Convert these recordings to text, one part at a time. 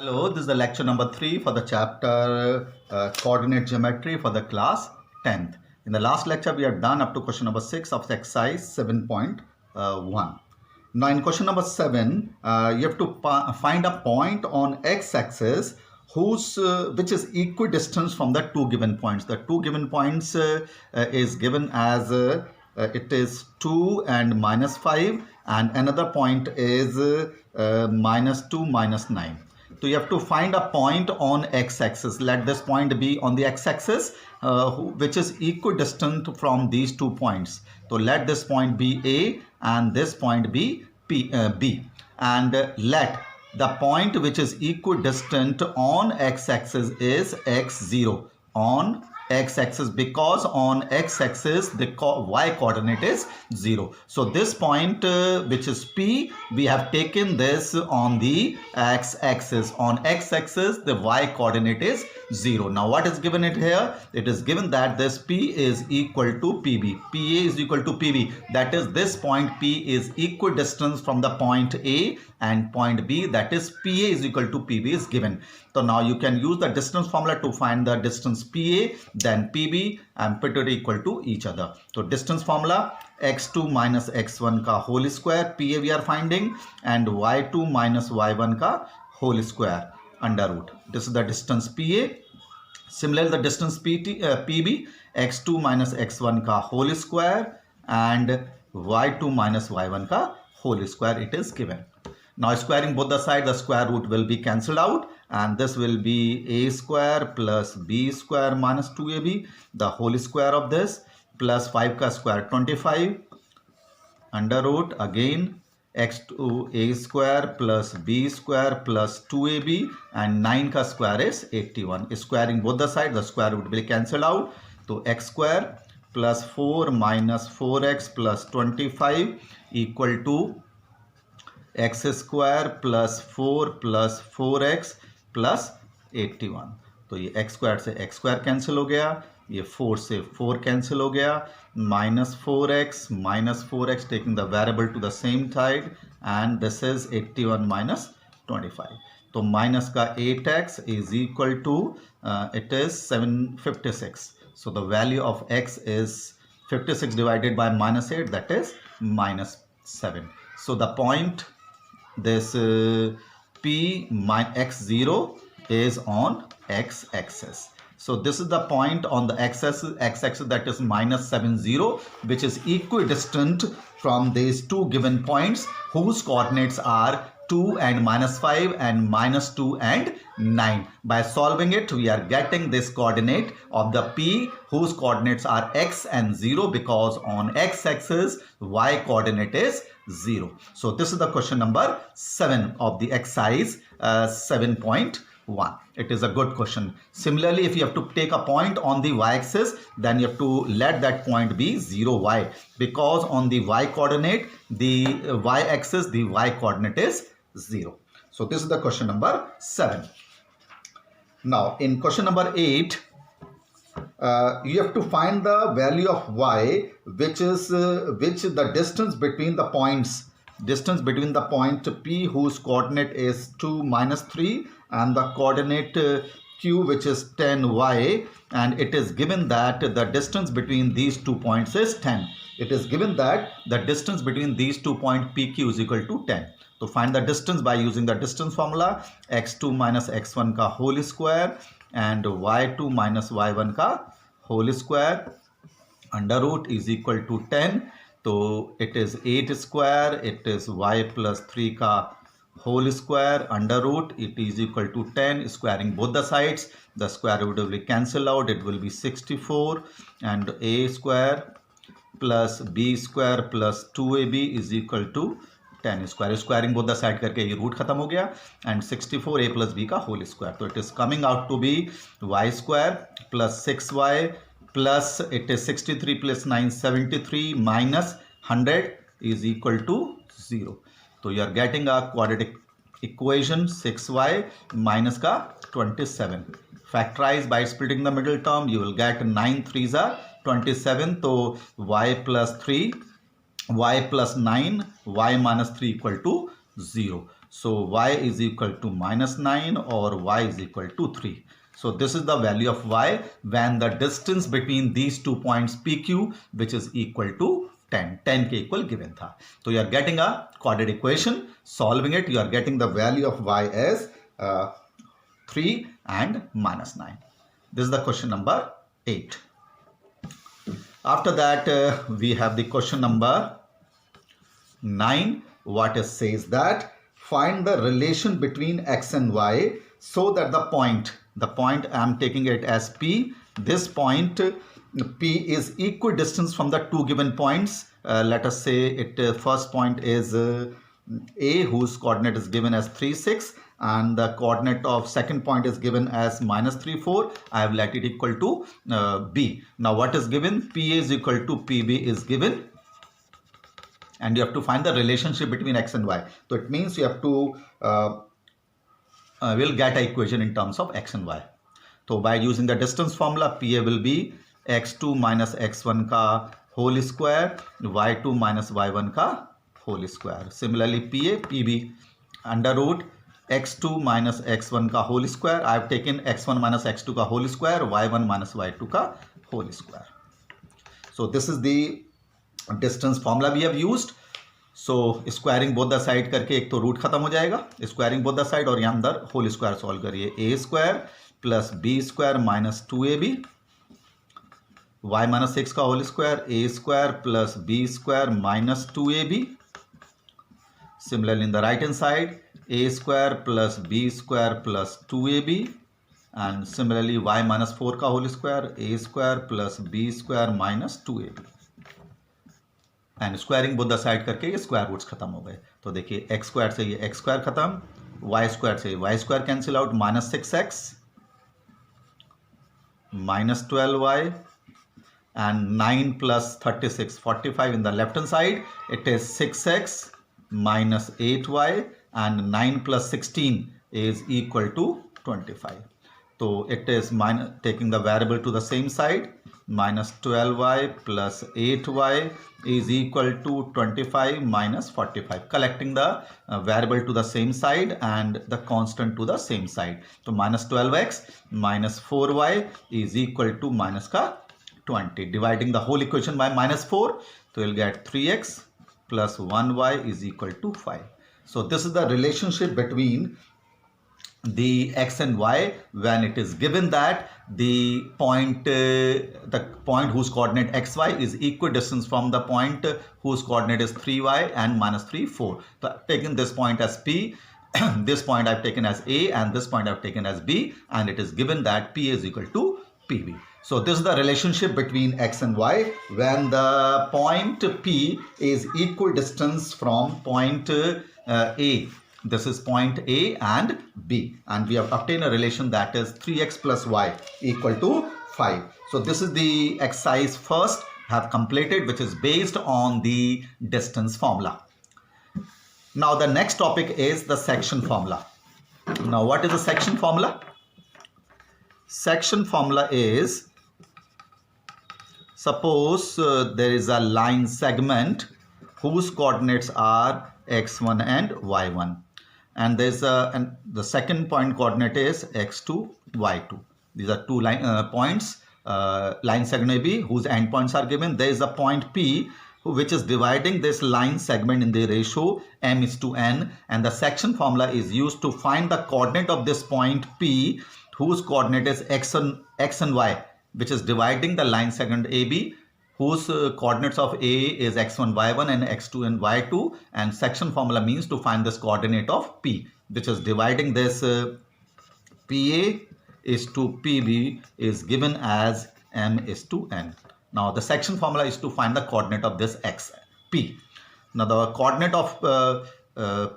Hello, this is the lecture number 3 for the chapter coordinate geometry for the class 10th. In the last lecture, we have done up to question number 6 of the exercise 7.1. Now, in question number 7, you have to find a point on x-axis which is equidistant from the two given points. The two given points is given as it is 2 and -5, and another point is -2, -9. So you have to find a point on x-axis. Let this point be on the x-axis which is equidistant from these 2 points. So let this point be A and this point be B. And let the point which is equidistant on x-axis is x0 on x-axis, because on x-axis the y coordinate is 0. So this point which is P, we have taken this on the x-axis. On x-axis the y coordinate is 0. Now what is given it here? It is given that this P is equal to PB. PA is equal to PB. That is, this point P is equidistant from the point A and point B, that is PA is equal to PB is given. So now you can use the distance formula to find the distance PA, then PB, and put it equal to each other. So distance formula, x2 minus x1 ka whole square, PA we are finding, and y2 minus y1 ka whole square under root. This is the distance PA. Similarly, the distance PB, x2 minus x1 ka whole square and y2 minus y1 ka whole square, it is given. Now squaring both the sides, the square root will be cancelled out, and this will be a square plus b square minus 2ab, the whole square of this, plus 5 ka square 25 under root again x2 a square plus b square plus 2ab, and 9 ka square is 81. Squaring both the sides, the square root will be cancelled out. So x square plus 4 minus 4x plus 25 equal to x square plus 4 plus 4x plus 81. तो ये x square से x square cancel हो गया, ये 4 से 4 cancel हो गया, -4x taking the variable to the same side, and this is 81 minus 25. तो minus का 8x is equal to it is 756. So the value of x is 56 divided by -8, that is -7. So the point this P x0 is on x-axis. So this is the point on the x-axis that is -70, which is equidistant from these two given points whose coordinates are 2 and -5 and -2 and 9. By solving it, we are getting this coordinate of the P whose coordinates are x and 0, because on x-axis y coordinate is 0. So this is the question number 7 of the exercise 7.1. It is a good question. Similarly, if you have to take a point on the y-axis, then you have to let that point be 0y, because on the y coordinate, the y-axis, the y coordinate is 0. So this is the question number 7. Now in question number 8, you have to find the value of y, which the distance between the points, P whose coordinate is 2 minus 3 and the coordinate Q which is 10y, and it is given that the distance between these 2 points is 10. It is given that the distance between these 2 points PQ is equal to 10. To find the distance by using the distance formula, x2 minus x1 ka whole square and y2 minus y1 ka whole square under root is equal to 10. So it is 8 square, it is y plus 3 ka whole square under root, it is equal to 10. Squaring both the sides, the square root will be cancelled out, it will be 64, and a square plus b square plus 2ab is equal to 10 square. Squaring both the side करके ये root खत्म हो गया, and 64 a plus b का whole square. So it is coming out to be y square plus 6y plus it is 63 plus 9 73 minus 100 is equal to 0. So you are getting a quadratic equation 6y minus ka 27. Factorize by splitting the middle term, you will get 9 3s are 27. So y plus 3, y plus 9, y minus 3 equal to 0. So y is equal to minus 9 or y is equal to 3. So this is the value of y when the distance between these 2 points PQ which is equal to 10. 10 के equal given था. So you are getting a coordinate equation. Solving it, you are getting the value of y as 3 and minus 9. This is the question number 8. After that, we have the question number 9. What it says that find the relation between x and y so that the point I am taking it as P. This point P is equidistant from the two given points. Let us say it first point is A, whose coordinate is given as 3, 6, and the coordinate of second point is given as minus 3, 4. I have let it equal to B. Now what is given? PA is equal to PB is given, and you have to find the relationship between x and y. So it means you have to will get an equation in terms of x and y. So by using the distance formula, PA will be x2 minus x1 का whole square, y2 minus y1 का whole square. Similarly, PA, PB under root x2 minus x1 का whole square. I have taken x1 minus x2 का whole square, y1 minus y2 का whole square. So this is the distance formula we have used. So squaring both the side करके एक तो root खत्म हो जाएगा, squaring both the side, और यहाँ अंदर होल स्क्वायर सॉल्व करिए. A square plus b square minus 2ab, y minus 6 का whole square, a square plus b square minus 2ab. Similarly in the right hand side, a square plus b square plus 2ab, and similarly y minus 4 का whole square, a square plus b square minus 2ab. And squaring both the side करके ये square roots खत्म हो गए. तो देखिए x square से ये एक्स स्क्वायर खत्म, वाई स्क्वायर से y square cancel out, minus 6x minus 12y and 9 plus 36 45. In the left hand side it is 6x minus 8y and 9 plus 16 is equal to 25. So it is taking the variable to the same side, minus 12y plus 8y is equal to 25 minus 45. Collecting the variable to the same side and the constant to the same side. So minus 12x minus 4y is equal to minus ka 20. Dividing the whole equation by minus 4, so you'll get 3x plus 1y is equal to 5. So this is the relationship between the x and y when it is given that the point whose coordinate xy is equidistant from the point whose coordinate is 3y and minus 3, 4. So I've taken this point as P, this point I've taken as A, and this point I've taken as B, and it is given that P is equal to PB. So this is the relationship between x and y when the point P is equidistant from point A. This is point A and B, and we have obtained a relation that is 3x plus y equal to 5. So this is the exercise first have completed, which is based on the distance formula. Now the next topic is the section formula. Now what is the section formula? Section formula is, suppose there is a line segment whose coordinates are x1 and y1, and there's the second point coordinate is x2, y2. These are two points, line segment AB whose endpoints are given. There is a point P which is dividing this line segment in the ratio m:n, and the section formula is used to find the coordinate of this point P whose coordinate is x and y, which is dividing the line segment AB whose coordinates of A is x1, y1 and x2 and y2, and section formula means to find this coordinate of P, which is dividing this PA is to PB is given as m:n. Now the section formula is to find the coordinate of this x, P. Now the coordinate of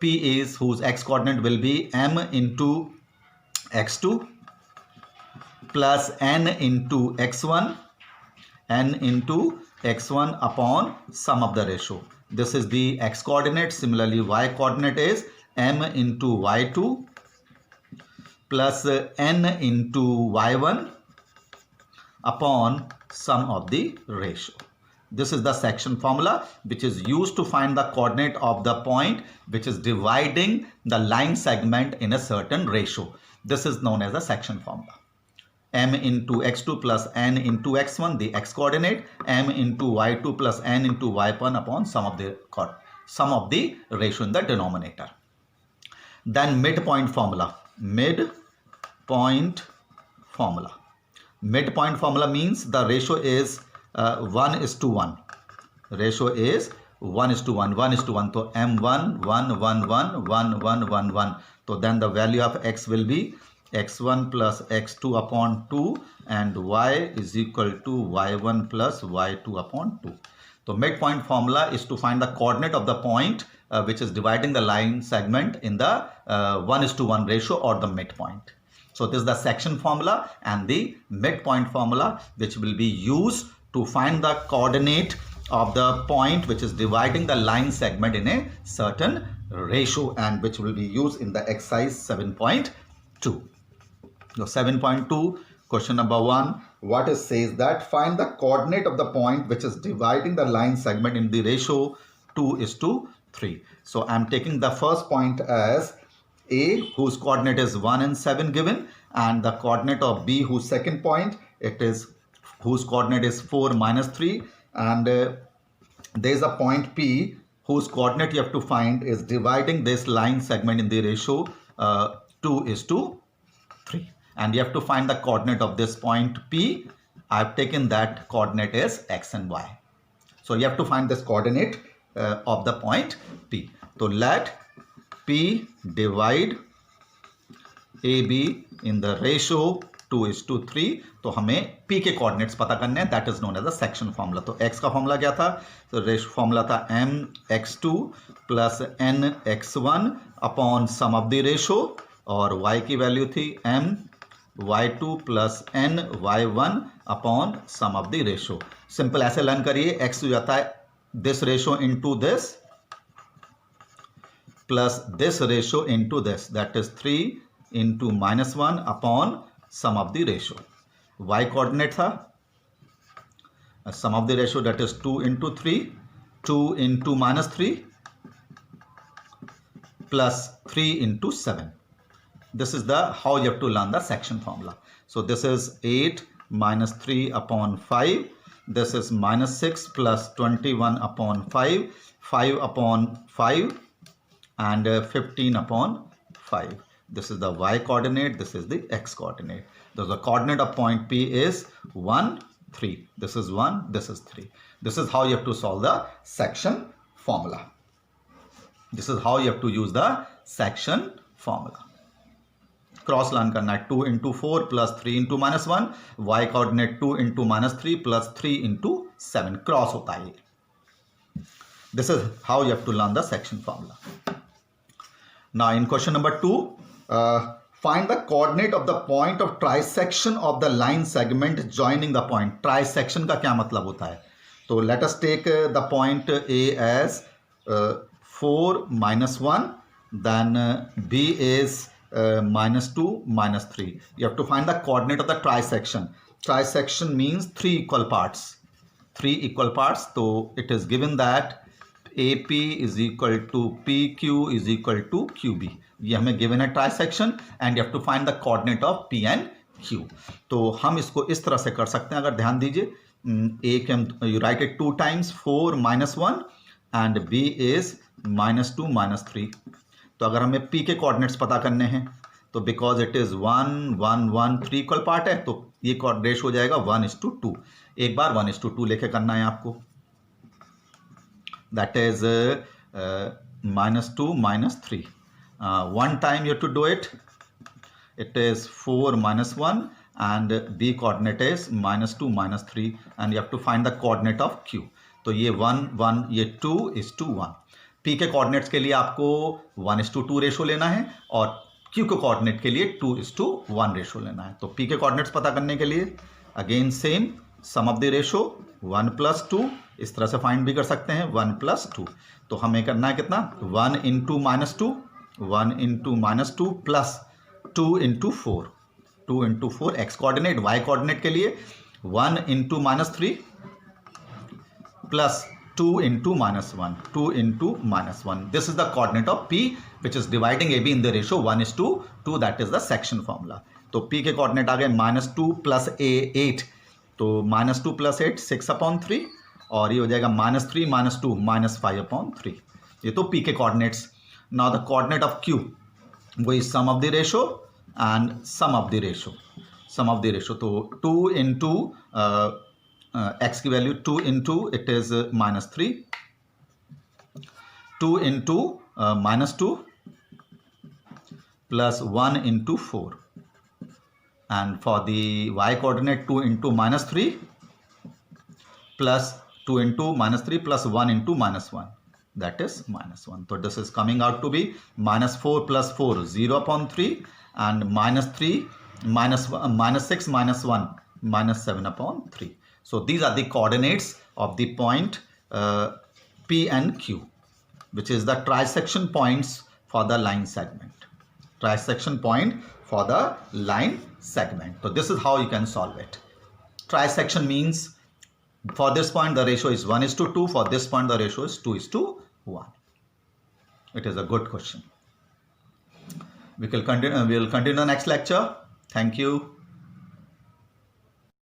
P is, whose x coordinate will be m into x2 plus n into x1, n into x1 upon sum of the ratio. This is the x coordinate. Similarly, y coordinate is m into y2 plus n into y1 upon sum of the ratio. This is the section formula which is used to find the coordinate of the point which is dividing the line segment in a certain ratio. This is known as the section formula. M into x2 plus n into x1, the x coordinate, m into y2 plus n into y1 upon sum of the ratio in the denominator. Then midpoint formula. Midpoint formula means the ratio is 1:1. Ratio is 1:1. 1:1. So m1 1 1 1 1 1 1 1. So then the value of x will be x1 plus x2 upon 2 and y is equal to y1 plus y2 upon 2. So midpoint formula is to find the coordinate of the point which is dividing the line segment in the 1:1 ratio or the midpoint. So this is the section formula and the midpoint formula which will be used to find the coordinate of the point which is dividing the line segment in a certain ratio and which will be used in the exercise 7.2. So 7.2 question number 1, what it says that find the coordinate of the point which is dividing the line segment in the ratio 2:3. So I'm taking the first point as A, whose coordinate is 1 and 7 given, and the coordinate of B, whose second point whose coordinate is 4 minus 3, and there is a point P whose coordinate you have to find is dividing this line segment in the ratio 2:3. And you have to find the coordinate of this point P. I've taken that coordinate as x and y. So you have to find this coordinate of the point P. So let P divide AB in the ratio 2:3. तो हमें P के coordinates पता करने हैं. That is known as the section formula. तो x का formula क्या था? तो ratio formula था m x2 plus n x1 upon sum of the ratio और y की वैल्यू थी m y2 plus n y1 upon sum of the ratio. Simple ऐसे लर्न करिए. x हो जाता है this ratio into this plus this ratio into this, that is 3 into minus 1 upon sum of the ratio. Y coordinate था sum of the ratio, that is 2 into 3, 2 into minus 3 plus 3 into 7. This is the how you have to learn the section formula. So this is 8 minus 3 upon 5. This is minus 6 plus 21 upon 5, 5 upon 5 and 15 upon 5. This is the y coordinate. This is the x coordinate. The coordinate of point P is 1, 3. This is 1. This is 3. This is how you have to solve the section formula. This is how you have to use the section formula. Cross learn करना है. 2 into 4 plus 3 into minus 1. y coordinate 2 into minus 3 plus 3 into 7. Cross होता है. This is how you have to learn the section formula. Now in question number 2, find the coordinate of the point of trisection of the line segment joining the point. Trisection का क्या मतलब होता है? तो let us take the point A as 4 minus 1, then B is minus 2 minus 3. You have to find the coordinate of the trisection. Trisection means 3 equal parts. 3 equal parts. So it is given that AP is equal to PQ is equal to QB. ये हमें given है trisection and you have to find the coordinate of P and Q. तो हम इसको इस तरह से कर सकते हैं. अगर ध्यान दीजिए, A के हम you write it 2 times 4 minus 1 and B is minus 2 minus 3. तो अगर हमें P के कोऑर्डिनेट्स पता करने हैं तो because it is 1 1 1 3 equal part है तो ये रेशो हो जाएगा 1:2. एक बार 1:2 लेके करना है आपको. That is -2 -3. One time you have to do it. It is 4 minus 1 and B coordinate is -2 -3 and you have to find the coordinate of Q. तो ये 1 1 ये 2:1. P के कोऑर्डिनेट्स के लिए आपको 1:2 रेशो लेना है और Q के कोऑर्डिनेट के लिए 2:1 रेशो लेना है. तो P के कोऑर्डिनेट्स पता करने के लिए again same sum of the ratio 1 + 2. इस तरह से फाइंड भी कर सकते हैं 1 + 2. तो हमें करना है कितना 1 × -2 1 × -2 plus 2 × 4 2 × 4 x coordinate. y coordinate के लिए 1 × -3 plus 2 into minus 1. 2 into minus 1. This is the coordinate of P, which is dividing AB in the ratio 1:2. That is the section formula. तो P के coordinate आ गए -2 plus A 8. तो -2 plus 8 6/3 और ये हो जाएगा -3 -2 -5/3. ये तो P के coordinates. Now the coordinate of Q, वो is sum of the ratio and sum of the ratio. Sum of the ratio. तो 2 into x की value 2 into it is -3, 2 into -2 plus 1 into 4, and for the y coordinate 2 into -3 plus 2 into -3 plus 1 into -1, that is -1. So this is coming out to be -4 plus 4 0/3 and -3 -6 -1 -7/3. So these are the coordinates of the point P and Q, which is the trisection points for the line segment. Trisection point for the line segment. So this is how you can solve it. Trisection means for this point the ratio is 1:2. For this point the ratio is 2:1. It is a good question. We will continue next lecture. Thank you.